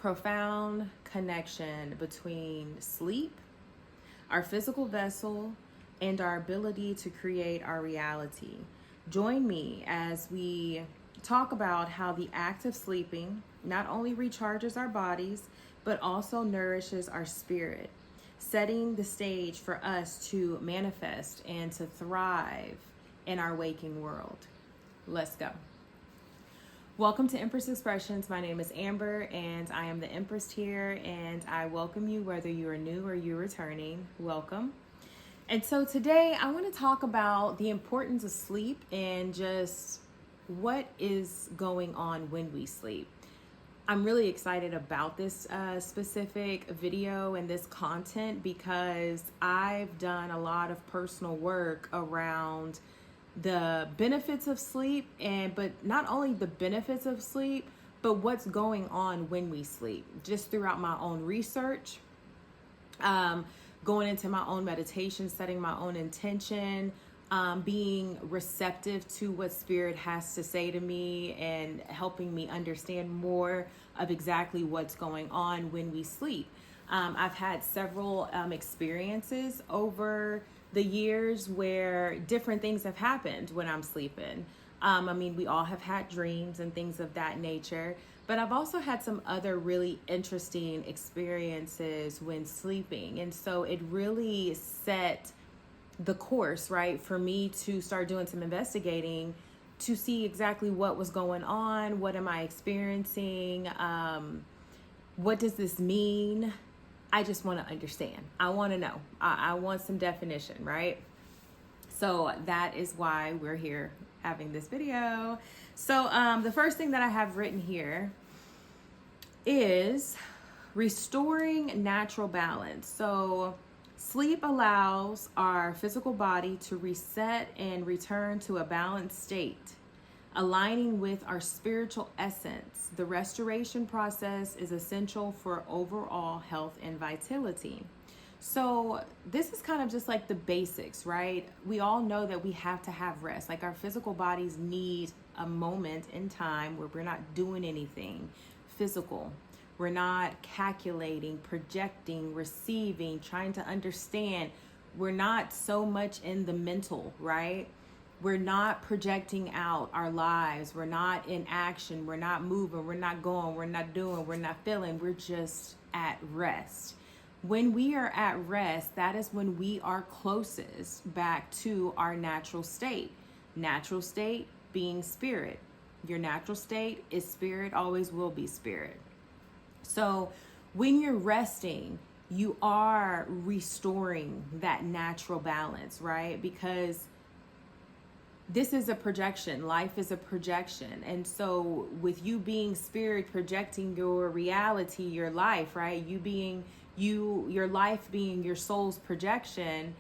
profound connection between sleep, our physical vessel, and our ability to create our reality. Join me as we talk about how the act of sleeping not only recharges our bodies, but also nourishes our spirit, setting the stage for us to manifest and to thrive in our waking world. Let's go. Welcome to Empress Expressions. My name is Amber and I am the Empress here, and I welcome you whether you are new or you're returning. Welcome. And so today I want to talk about the importance of sleep and just what is going on when we sleep. I'm really excited about this specific video and this content because I've done a lot of personal work around the benefits of sleep, but not only the benefits of sleep, but what's going on when we sleep, just throughout my own research, going into my own meditation, setting my own intention, being receptive to what spirit has to say to me, and helping me understand more of exactly what's going on when we sleep. I've had several experiences over the years where different things have happened when I'm sleeping. We all have had dreams and things of that nature, but I've also had some other really interesting experiences when sleeping. And so it really set the course, right, for me to start doing some investigating to see exactly what was going on. What am I experiencing? What does this mean? I just want to understand. I want to know. I want some definition, right? So that is why we're here having this video. So the first thing that I have written here is restoring natural balance. So sleep allows our physical body to reset and return to a balanced state, aligning with our spiritual essence. The restoration process is essential for overall health and vitality. So this is kind of just like the basics, right? We all know that we have to have rest. Like, our physical bodies need a moment in time where we're not doing anything physical. We're not calculating, projecting, receiving, trying to understand. We're not so much in the mental, right? We're not projecting out our lives. We're not in action. We're not moving. We're not going. We're not doing. We're not feeling. We're just at rest. When we are at rest, that is when we are closest back to our natural state. Natural state being spirit. Your natural state is spirit, always will be spirit. So when you're resting, you are restoring that natural balance, right? Because this is a projection. Life is a projection. And so with you being spirit projecting your reality, your life, right? You being your life being your soul's projection,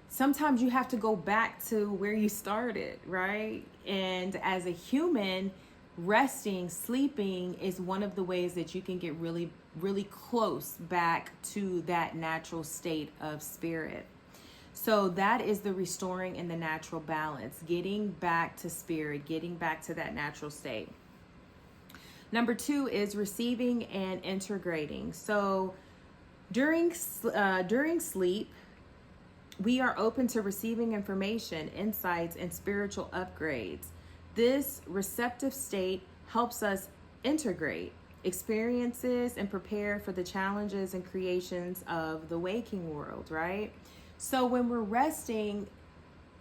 sometimes you have to go back to where you started, right? And as a human, resting, sleeping is one of the ways that you can get really, really close back to that natural state of spirit. So that is the restoring and the natural balance, getting back to spirit, getting back to that natural state. Number 2 is receiving and integrating. So during sleep, we are open to receiving information, insights, and spiritual upgrades. This receptive state helps us integrate experiences and prepare for the challenges and creations of the waking world, right? So when we're resting,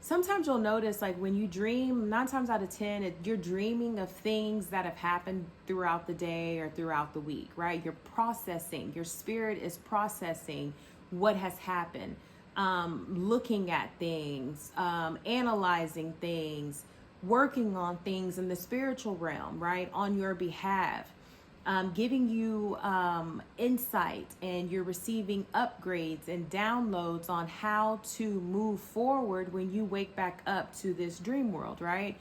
sometimes you'll notice, like, when you dream, 9 times out of 10, you're dreaming of things that have happened throughout the day or throughout the week, right? You're processing, your spirit is processing what has happened, looking at things, analyzing things, working on things in the spiritual realm, right, on your behalf. Giving you insight, and you're receiving upgrades and downloads on how to move forward when you wake back up to this dream world, right?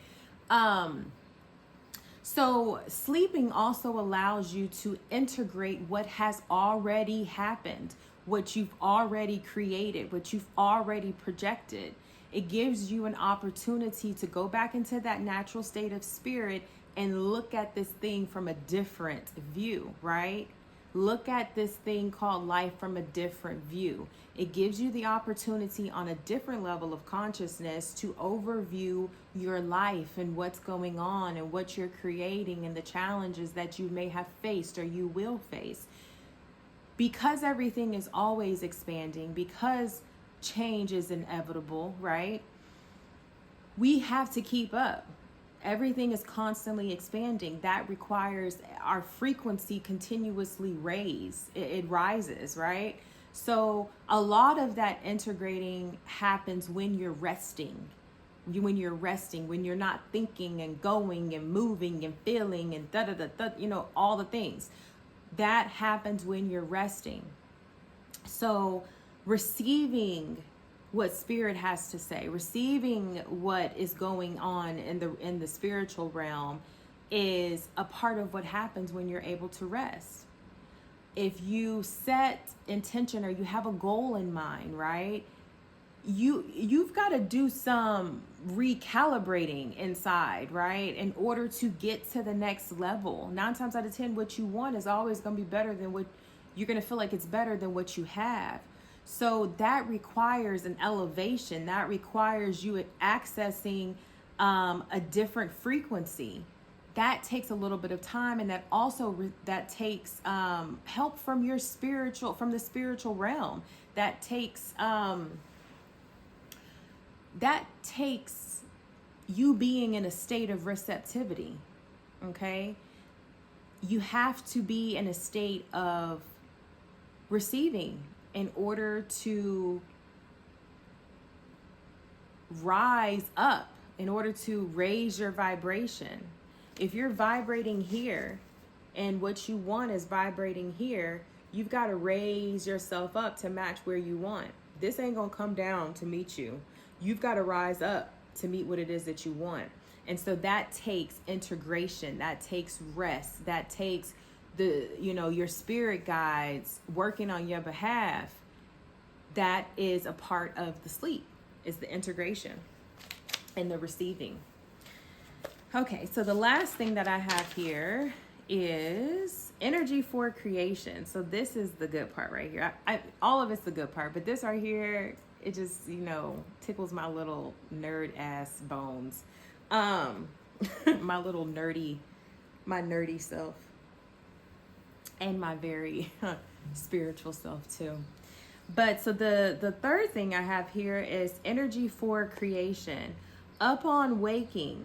So sleeping also allows you to integrate what has already happened, what you've already created, what you've already projected. It gives you an opportunity to go back into that natural state of spirit and look at this thing from a different view, right? Look at this thing called life from a different view. It gives you the opportunity on a different level of consciousness to overview your life and what's going on and what you're creating and the challenges that you may have faced or you will face. Because everything is always expanding, because change is inevitable, right? We have to keep up. Everything is constantly expanding. That requires our frequency continuously raise. It rises, right? So a lot of that integrating happens when you're resting. When you're resting, when you're not thinking and going and moving and feeling and all the things. That happens when you're resting. So receiving what spirit has to say, receiving what is going on in the spiritual realm is a part of what happens when you're able to rest. If you set intention or you have a goal in mind, right? You've got to do some recalibrating inside, right? In order to get to the next level. 9 times out of 10, what you want is always going to be better than what you're going to feel like it's better than what you have. So that requires an elevation. That requires you accessing a different frequency. That takes a little bit of time, and that also that takes help from the spiritual realm. That takes you being in a state of receptivity. Okay, you have to be in a state of receiving in order to rise up, in order to raise your vibration. If you're vibrating here and what you want is vibrating here, you've got to raise yourself up to match where you want. This ain't gonna come down to meet you. You've got to rise up to meet what it is that you want. And so that takes integration, that takes rest, that takes your spirit guides working on your behalf. That is a part of the sleep, is the integration and the receiving. Okay, so the last thing that I have here is energy for creation. So this is the good part right here. All of it's the good part, but this right here, it just, tickles my little nerd ass bones. My nerdy self. And my very spiritual self too. But so the third thing I have here is energy for creation. Upon waking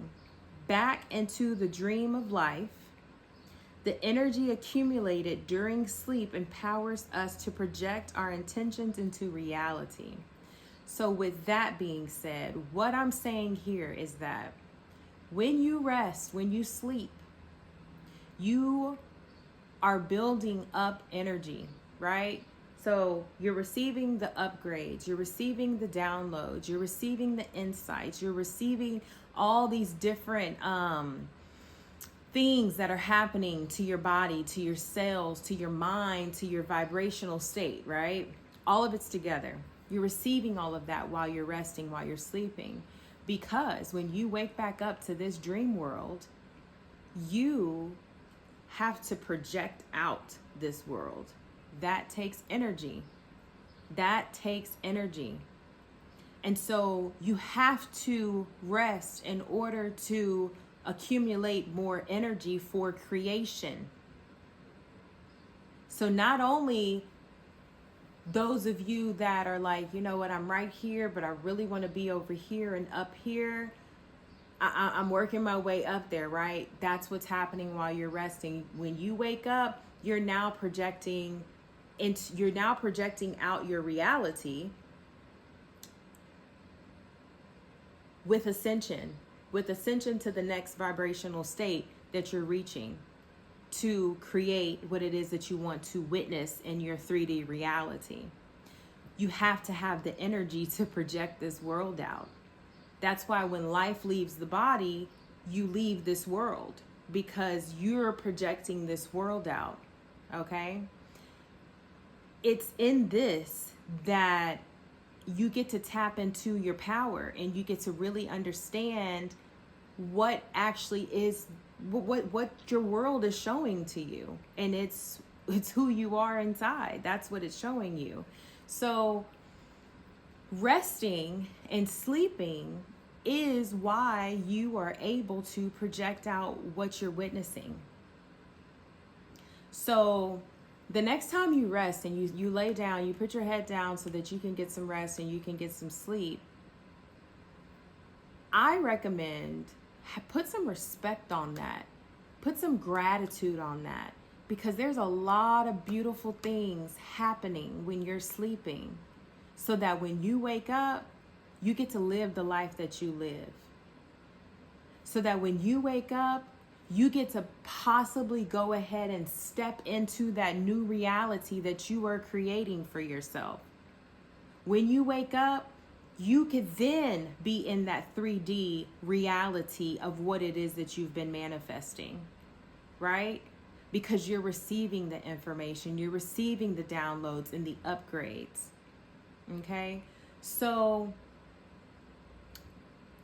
back into the dream of life, the energy accumulated during sleep empowers us to project our intentions into reality. So with that being said, what I'm saying here is that when you rest, when you sleep, you are building up energy, right? So you're receiving the upgrades, you're receiving the downloads, you're receiving the insights, you're receiving all these different things that are happening to your body, to your cells, to your mind, to your vibrational state, right? All of it's together. You're receiving all of that while you're resting, while you're sleeping. Because when you wake back up to this dream world, you have to project out this world. That takes energy. That takes energy. And so you have to rest in order to accumulate more energy for creation. So not only those of you that are like, you know what, I'm right here, but I really want to be over here and up here. I'm working my way up there, right? That's what's happening while you're resting. When you wake up, you're now projecting out your reality with ascension to the next vibrational state that you're reaching to create what it is that you want to witness in your 3D reality. You have to have the energy to project this world out. That's why when life leaves the body, you leave this world, because you're projecting this world out, okay? It's in this that you get to tap into your power, and you get to really understand what actually is what your world is showing to you, and it's who you are inside. That's what it's showing you. So resting and sleeping is why you are able to project out what you're witnessing. So the next time you rest and you lay down, you put your head down so that you can get some rest and you can get some sleep, I recommend put some respect on that. Put some gratitude on that, because there's a lot of beautiful things happening when you're sleeping, so that when you wake up, you get to live the life that you live. So that when you wake up, you get to possibly go ahead and step into that new reality that you are creating for yourself. When you wake up, you could then be in that 3D reality of what it is that you've been manifesting, right? Because you're receiving the information, you're receiving the downloads and the upgrades, okay? So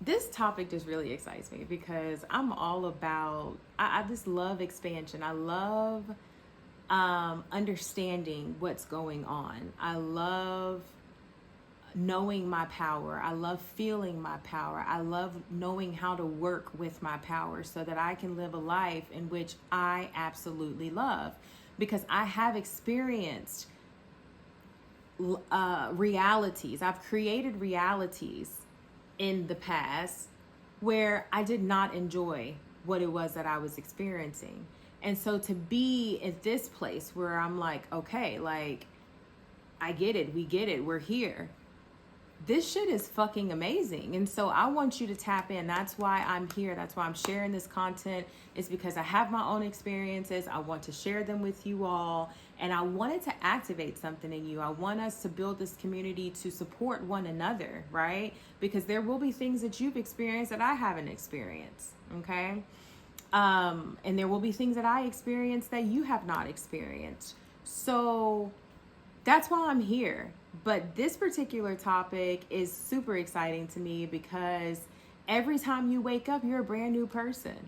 this topic just really excites me, because I'm all about, I just love expansion. I love understanding what's going on. I love knowing my power. I love feeling my power. I love knowing how to work with my power so that I can live a life in which I absolutely love, because I have experienced realities. I've created realities in the past where I did not enjoy what it was that I was experiencing. And so to be at this place where I'm like, okay, like, I get it, we get it, we're here. This shit is fucking amazing. And so I want you to tap in. That's why I'm here. That's why I'm sharing this content, is because I have my own experiences. I want to share them with you all. And I wanted to activate something in you. I want us to build this community to support one another, right? Because there will be things that you've experienced that I haven't experienced, okay? And there will be things that I experienced that you have not experienced. So that's why I'm here. But this particular topic is super exciting to me, because every time you wake up, you're a brand new person.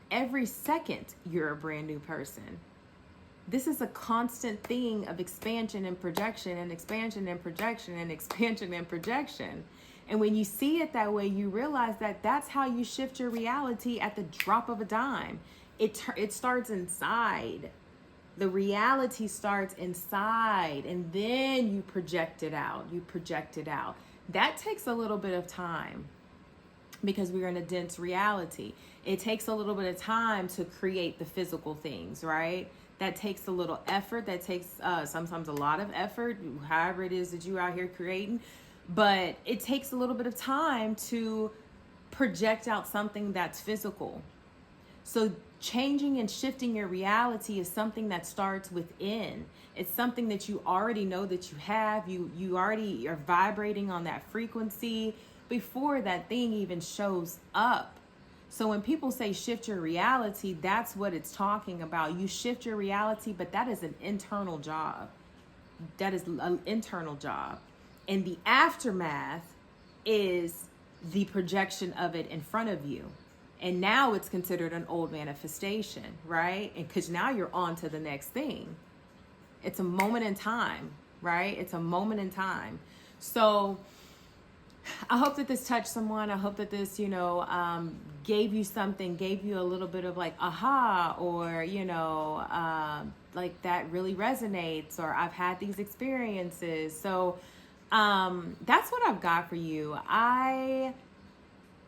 Every second, you're a brand new person. This is a constant thing of expansion and projection, and expansion and projection, and expansion and projection. And when you see it that way, you realize that that's how you shift your reality at the drop of a dime. It starts inside. The reality starts inside, and then you project it out. You project it out. That takes a little bit of time, because we're in a dense reality. It takes a little bit of time to create the physical things, right? That takes a little effort. That takes sometimes a lot of effort, however it is that you're out here creating. But it takes a little bit of time to project out something that's physical. So changing and shifting your reality is something that starts within. It's something that you already know that you have. You already are vibrating on that frequency before that thing even shows up. So when people say shift your reality, that's what it's talking about. You shift your reality, but that is an internal job. That is an internal job. And the aftermath is the projection of it in front of you. And now it's considered an old manifestation, right? And because now you're on to the next thing. It's a moment in time, right? It's a moment in time. So I hope that this touched someone. I hope that this, gave you something, gave you a little bit of like, aha, or, like that really resonates, or I've had these experiences. So that's what I've got for you. I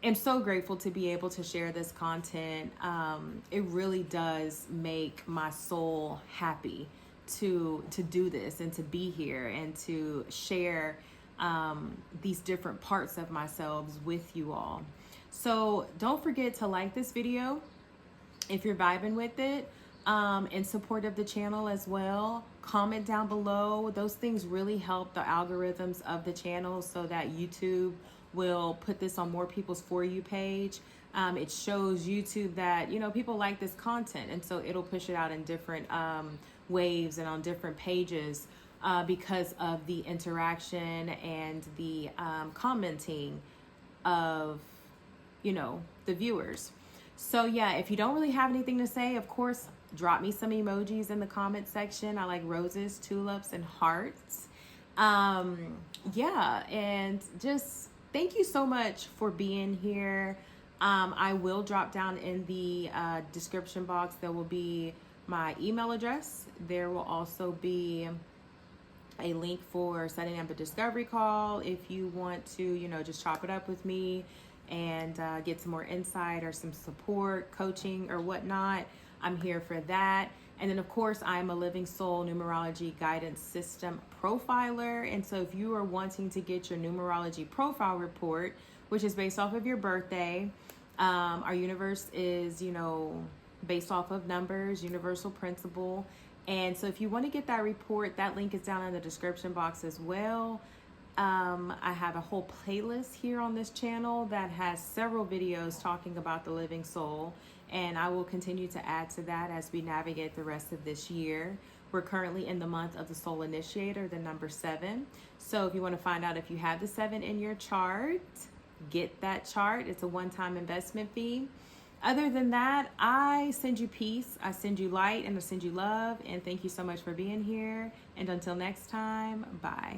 am so grateful to be able to share this content. It really does make my soul happy to do this and to be here and to share these different parts of myself with you all. So don't forget to like this video if you're vibing with it, in support of the channel as well. Comment down below. Those things really help the algorithms of the channel so that YouTube will put this on more people's For You page. It shows YouTube that, people like this content, and so it'll push it out in different waves and on different pages because of the interaction and the commenting of, the viewers. So yeah, if you don't really have anything to say, of course, drop me some emojis in the comment section. I like roses, tulips, and hearts. Yeah, and just thank you so much for being here. I will drop down in the description box. There will be my email address. There will also be a link for setting up a discovery call if you want to, just chop it up with me and get some more insight or some support, coaching, or whatnot. I'm here for that. And then, of course, I'm a Living Soul Numerology Guidance System profiler. And so if you are wanting to get your numerology profile report, which is based off of your birthday, our universe is, based off of numbers, universal principle. And so if you want to get that report, that link is down in the description box as well. I have a whole playlist here on this channel that has several videos talking about the living soul, and I will continue to add to that as we navigate the rest of this year. We're currently in the month of the Soul Initiator, the number 7. So if you want to find out if you have the 7 in your chart, get that chart. It's a one-time investment fee. Other than that, I send you peace, I send you light, and I send you love. And thank you so much for being here. And until next time, bye.